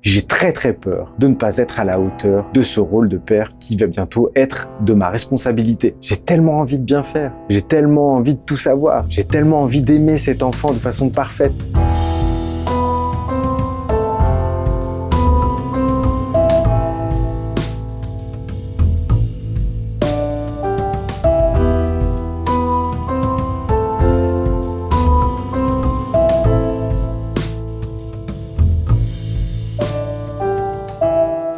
J'ai très peur de ne pas être à la hauteur de ce rôle de père qui va bientôt être de ma responsabilité. J'ai tellement envie de bien faire, j'ai tellement envie de tout savoir, j'ai tellement envie d'aimer cet enfant de façon parfaite.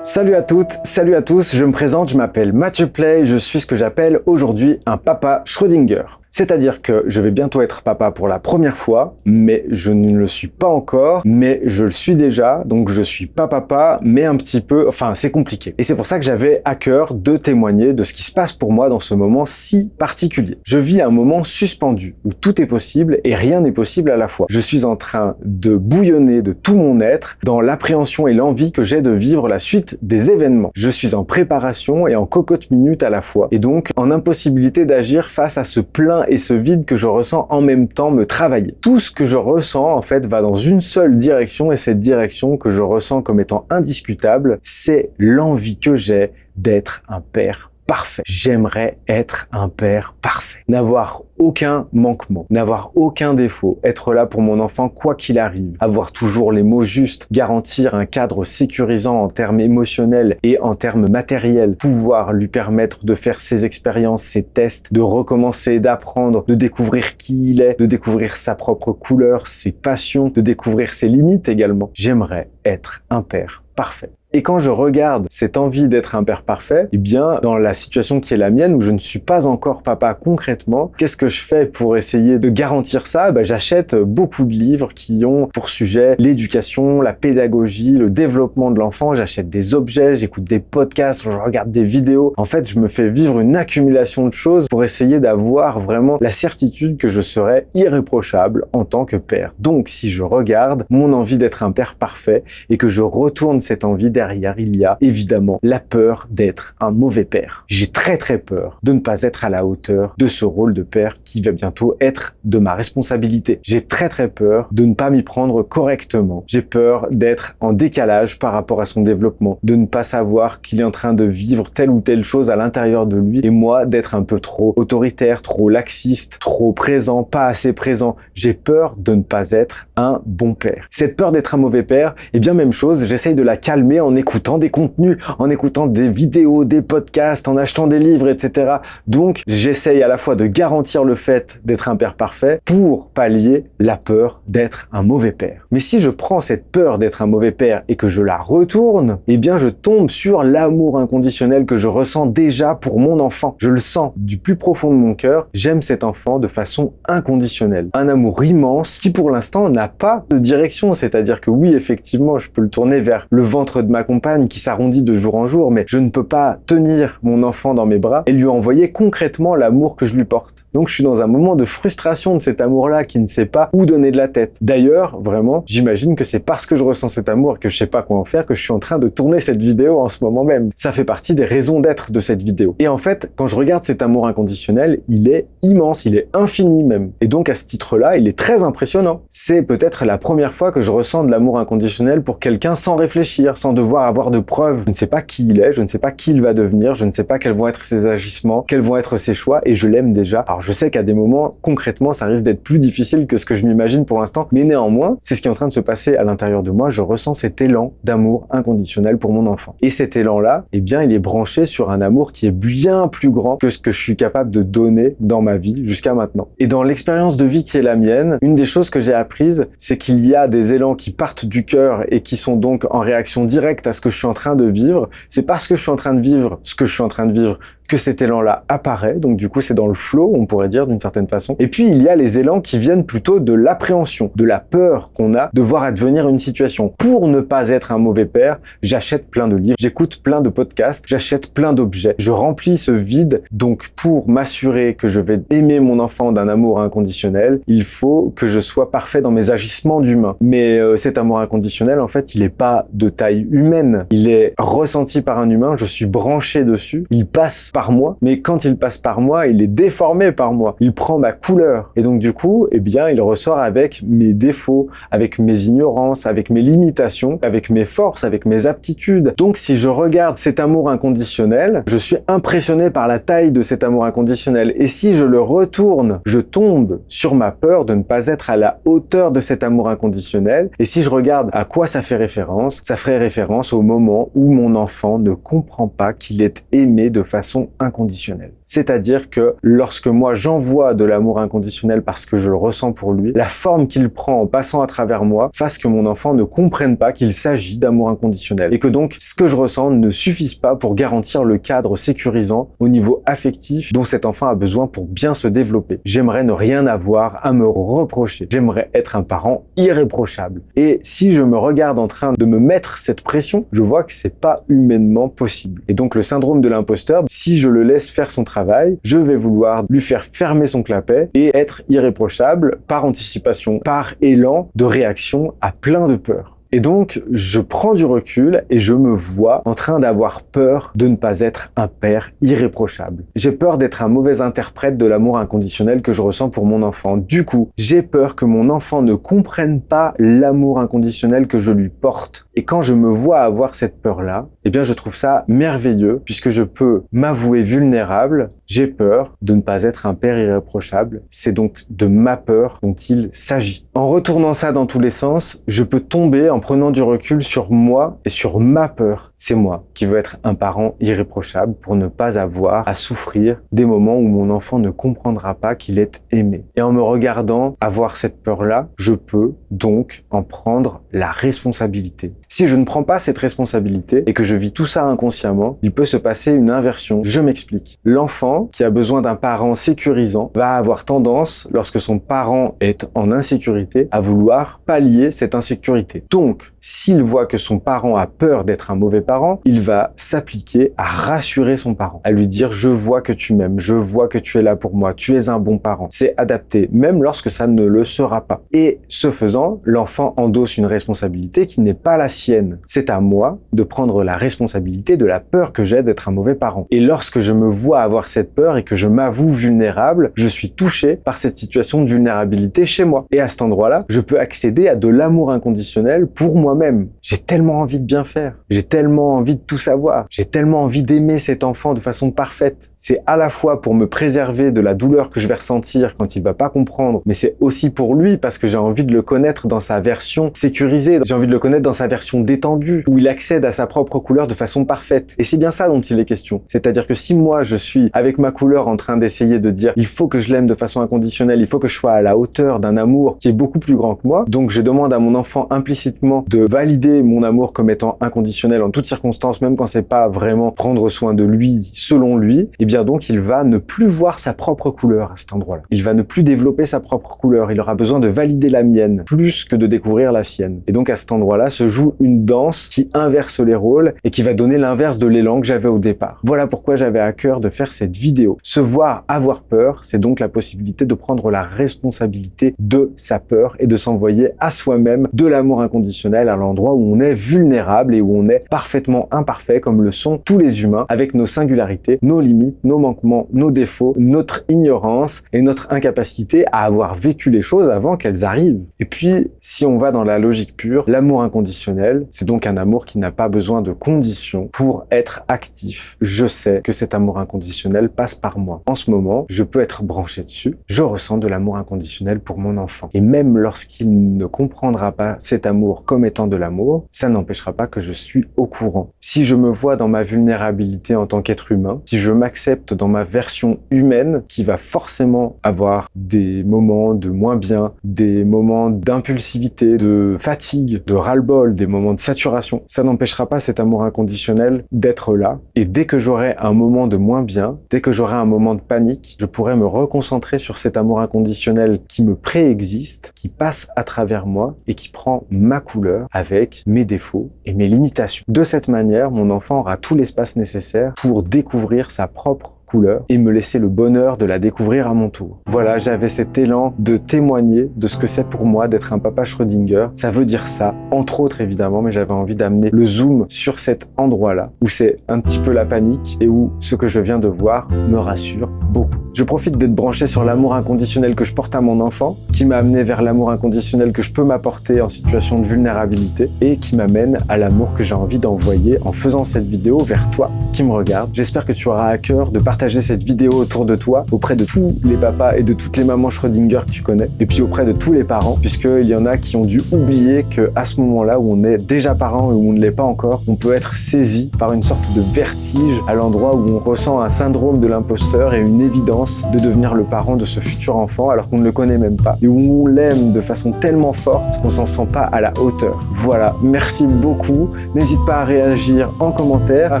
Salut à toutes, salut à tous, je me présente, je m'appelle Mathieu Pley, je suis ce que j'appelle aujourd'hui un papa Schrödinger. C'est-à-dire que je vais bientôt être papa pour la première fois, mais je ne le suis pas encore, mais je le suis déjà, donc je suis pas papa, mais un petit peu, enfin c'est compliqué. Et c'est pour ça que j'avais à cœur de témoigner de ce qui se passe pour moi dans ce moment si particulier. Je vis un moment suspendu, où tout est possible et rien n'est possible à la fois. Je suis en train de bouillonner de tout mon être dans l'appréhension et l'envie que j'ai de vivre la suite des événements. Je suis en préparation et en cocotte minute à la fois, et donc en impossibilité d'agir face à ce plein et ce vide que je ressens en même temps me travailler. Tout ce que je ressens en fait va dans une seule direction, et cette direction que je ressens comme étant indiscutable, c'est l'envie que j'ai d'être un père parfait. J'aimerais être un père parfait. N'avoir aucun manquement, n'avoir aucun défaut, être là pour mon enfant quoi qu'il arrive, avoir toujours les mots justes, garantir un cadre sécurisant en termes émotionnels et en termes matériels, pouvoir lui permettre de faire ses expériences, ses tests, de recommencer, d'apprendre, de découvrir qui il est, de découvrir sa propre couleur, ses passions, de découvrir ses limites également. J'aimerais être un père parfait. Et quand je regarde cette envie d'être un père parfait, eh bien, dans la situation qui est la mienne, où je ne suis pas encore papa concrètement, qu'est-ce que je fais pour essayer de garantir ça? J'achète beaucoup de livres qui ont pour sujet l'éducation, la pédagogie, le développement de l'enfant. J'achète des objets, j'écoute des podcasts, je regarde des vidéos. En fait, je me fais vivre une accumulation de choses pour essayer d'avoir vraiment la certitude que je serai irréprochable en tant que père. Donc, si je regarde mon envie d'être un père parfait et que je retourne cette envie derrière, il y a évidemment la peur d'être un mauvais père. J'ai très peur de ne pas être à la hauteur de ce rôle de père qui va bientôt être de ma responsabilité. J'ai très peur de ne pas m'y prendre correctement. J'ai peur d'être en décalage par rapport à son développement, de ne pas savoir qu'il est en train de vivre telle ou telle chose à l'intérieur de lui, et moi d'être un peu trop autoritaire, trop laxiste, trop présent, pas assez présent. J'ai peur de ne pas être un bon père. Cette peur d'être un mauvais père, eh bien même chose, j'essaye de la calmer en écoutant des contenus, en écoutant des vidéos, des podcasts, en achetant des livres, etc. Donc, j'essaye à la fois de garantir le fait d'être un père parfait pour pallier la peur d'être un mauvais père. Mais si je prends cette peur d'être un mauvais père et que je la retourne, eh bien, je tombe sur l'amour inconditionnel que je ressens déjà pour mon enfant. Je le sens du plus profond de mon cœur. J'aime cet enfant de façon inconditionnelle. Un amour immense qui, pour l'instant, n'a pas de direction. C'est-à-dire que oui, effectivement, je peux le tourner vers le ventre de ma compagne qui s'arrondit de jour en jour, mais je ne peux pas tenir mon enfant dans mes bras et lui envoyer concrètement l'amour que je lui porte. Donc je suis dans un moment de frustration de cet amour-là qui ne sait pas où donner de la tête. D'ailleurs, vraiment, j'imagine que c'est parce que je ressens cet amour et que je sais pas quoi en faire que je suis en train de tourner cette vidéo en ce moment même. Ça fait partie des raisons d'être de cette vidéo. Et en fait, quand je regarde cet amour inconditionnel, il est immense, il est infini même. Et donc à ce titre-là, il est très impressionnant. C'est peut-être la première fois que je ressens de l'amour inconditionnel pour quelqu'un sans réfléchir, sans devoir avoir de preuves. Je ne sais pas qui il est, je ne sais pas qui il va devenir, je ne sais pas quels vont être ses agissements, quels vont être ses choix, et je l'aime déjà. Alors je sais qu'à des moments, concrètement, ça risque d'être plus difficile que ce que je m'imagine pour l'instant, mais néanmoins, c'est ce qui est en train de se passer à l'intérieur de moi. Je ressens cet élan d'amour inconditionnel pour mon enfant. Et cet élan-là, eh bien, il est branché sur un amour qui est bien plus grand que ce que je suis capable de donner dans ma vie jusqu'à maintenant. Et dans l'expérience de vie qui est la mienne, une des choses que j'ai apprises, c'est qu'il y a des élans qui partent du cœur et qui sont donc en réaction directe à ce que je suis en train de vivre. C'est parce que je suis en train de vivre ce que je suis en train de vivre que cet élan-là apparaît. Donc du coup, c'est dans le flow, on pourrait dire d'une certaine façon. Et puis, il y a les élans qui viennent plutôt de l'appréhension, de la peur qu'on a de voir advenir une situation. Pour ne pas être un mauvais père, j'achète plein de livres, j'écoute plein de podcasts, j'achète plein d'objets. Je remplis ce vide. Donc pour m'assurer que je vais aimer mon enfant d'un amour inconditionnel, il faut que je sois parfait dans mes agissements d'humain. Mais cet amour inconditionnel, en fait, il n'est pas de taille humaine. Il est ressenti par un humain, je suis branché dessus. Il passe par moi, mais quand il passe par moi, il est déformé par moi. Il prend ma couleur. Et donc du coup, eh bien, il ressort avec mes défauts, avec mes ignorances, avec mes limitations, avec mes forces, avec mes aptitudes. Donc si je regarde cet amour inconditionnel, je suis impressionné par la taille de cet amour inconditionnel. Et si je le retourne, je tombe sur ma peur de ne pas être à la hauteur de cet amour inconditionnel. Et si je regarde à quoi ça fait référence, ça ferait référence au moment où mon enfant ne comprend pas qu'il est aimé de façon inconditionnelle. C'est-à-dire que lorsque moi j'envoie de l'amour inconditionnel parce que je le ressens pour lui, la forme qu'il prend en passant à travers moi fasse que mon enfant ne comprenne pas qu'il s'agit d'amour inconditionnel et que donc ce que je ressens ne suffise pas pour garantir le cadre sécurisant au niveau affectif dont cet enfant a besoin pour bien se développer. J'aimerais ne rien avoir à me reprocher. J'aimerais être un parent irréprochable. Et si je me regarde en train de me mettre cette pression, je vois que c'est pas humainement possible. Et donc le syndrome de l'imposteur, si je le laisse faire son travail, je vais vouloir lui faire fermer son clapet et être irréprochable par anticipation, par élan de réaction à plein de peurs. Et donc, je prends du recul et je me vois en train d'avoir peur de ne pas être un père irréprochable. J'ai peur d'être un mauvais interprète de l'amour inconditionnel que je ressens pour mon enfant. Du coup, j'ai peur que mon enfant ne comprenne pas l'amour inconditionnel que je lui porte. Et quand je me vois avoir cette peur-là, eh bien, je trouve ça merveilleux puisque je peux m'avouer vulnérable. J'ai peur de ne pas être un père irréprochable. C'est donc de ma peur dont il s'agit. En retournant ça dans tous les sens, je peux tomber en prenant du recul sur moi et sur ma peur. C'est moi qui veux être un parent irréprochable pour ne pas avoir à souffrir des moments où mon enfant ne comprendra pas qu'il est aimé. Et en me regardant avoir cette peur-là, je peux donc en prendre la responsabilité. Si je ne prends pas cette responsabilité et que je vis tout ça inconsciemment, il peut se passer une inversion. Je m'explique. L'enfant qui a besoin d'un parent sécurisant va avoir tendance, lorsque son parent est en insécurité, à vouloir pallier cette insécurité. Donc, s'il voit que son parent a peur d'être un mauvais parent, il va s'appliquer à rassurer son parent, à lui dire « je vois que tu m'aimes, je vois que tu es là pour moi, tu es un bon parent ». C'est adapté, même lorsque ça ne le sera pas. Et ce faisant, l'enfant endosse une responsabilité qui n'est pas la sienne. C'est à moi de prendre la responsabilité de la peur que j'ai d'être un mauvais parent. Et lorsque je me vois avoir cette peur et que je m'avoue vulnérable, je suis touché par cette situation de vulnérabilité chez moi. Et à cet endroit-là, je peux accéder à de l'amour inconditionnel pour moi-même. J'ai tellement envie de bien faire. J'ai tellement envie de tout savoir. J'ai tellement envie d'aimer cet enfant de façon parfaite. C'est à la fois pour me préserver de la douleur que je vais ressentir quand il va pas comprendre, mais c'est aussi pour lui parce que j'ai envie de le connaître dans sa version sécurisée. J'ai envie de le connaître dans sa version détendue, où il accède à sa propre couleur de façon parfaite. Et c'est bien ça dont il est question. C'est-à-dire que si moi je suis avec ma couleur en train d'essayer de dire il faut que je l'aime de façon inconditionnelle, il faut que je sois à la hauteur d'un amour qui est beaucoup plus grand que moi, donc je demande à mon enfant implicitement de valider mon amour comme étant inconditionnel en toutes circonstances, même quand c'est pas vraiment prendre soin de lui selon lui, et bien donc il va ne plus voir sa propre couleur à cet endroit-là. Il va ne plus développer sa propre couleur, il aura besoin de valider la mienne plus que de découvrir la sienne. Et donc à cet endroit-là se joue une danse qui inverse les rôles et qui va donner l'inverse de l'élan que j'avais au départ. Voilà pourquoi j'avais à cœur de faire cette vidéo. Se voir avoir peur, c'est donc la possibilité de prendre la responsabilité de sa peur et de s'envoyer à soi-même de l'amour inconditionnel à l'endroit où on est vulnérable et où on est parfaitement imparfait comme le sont tous les humains avec nos singularités, nos limites, nos manquements, nos défauts, notre ignorance et notre incapacité à avoir vécu les choses avant qu'elles arrivent. Et puis, si on va dans la logique pure, l'amour inconditionnel, c'est donc un amour qui n'a pas besoin de conditions pour être actif. Je sais que cet amour inconditionnel passe par moi. En ce moment, je peux être branché dessus. Je ressens de l'amour inconditionnel pour mon enfant. Et même lorsqu'il ne comprendra pas cet amour comme étant de l'amour, ça n'empêchera pas que je suis au courant. Si je me vois dans ma vulnérabilité en tant qu'être humain, si je m'accepte dans ma version humaine, qui va forcément avoir des moments de moins bien, des moments d'impulsivité, de fatigue, de ras-le-bol, des moments de saturation, ça n'empêchera pas cet amour inconditionnel d'être là. Et dès que j'aurai un moment de moins bien, dès que j'aurai un moment de panique, je pourrai me reconcentrer sur cet amour inconditionnel qui me préexiste, qui passe à travers moi et qui prend ma couleur avec mes défauts et mes limitations. De cette manière, mon enfant aura tout l'espace nécessaire pour découvrir sa propre couleur et me laisser le bonheur de la découvrir à mon tour. Voilà, j'avais cet élan de témoigner de ce que c'est pour moi d'être un papa Schrödinger. Ça veut dire ça, entre autres évidemment, mais j'avais envie d'amener le zoom sur cet endroit-là où c'est un petit peu la panique et où ce que je viens de voir me rassure beaucoup. Je profite d'être branché sur l'amour inconditionnel que je porte à mon enfant, qui m'a amené vers l'amour inconditionnel que je peux m'apporter en situation de vulnérabilité et qui m'amène à l'amour que j'ai envie d'envoyer en faisant cette vidéo vers toi qui me regarde. J'espère que tu auras à cœur de partager cette vidéo autour de toi, auprès de tous les papas et de toutes les mamans Schrödinger que tu connais, et puis auprès de tous les parents, puisqu'il y en a qui ont dû oublier qu'à ce moment-là où on est déjà parent et où on ne l'est pas encore, on peut être saisi par une sorte de vertige à l'endroit où on ressent un syndrome de l'imposteur et une évidence de devenir le parent de ce futur enfant alors qu'on ne le connaît même pas, et où on l'aime de façon tellement forte qu'on s'en sent pas à la hauteur. Voilà, merci beaucoup. N'hésite pas à réagir en commentaire, à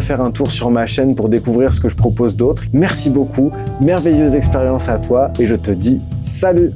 faire un tour sur ma chaîne pour découvrir ce que je propose d'autre. Merci beaucoup, merveilleuse expérience à toi et je te dis salut!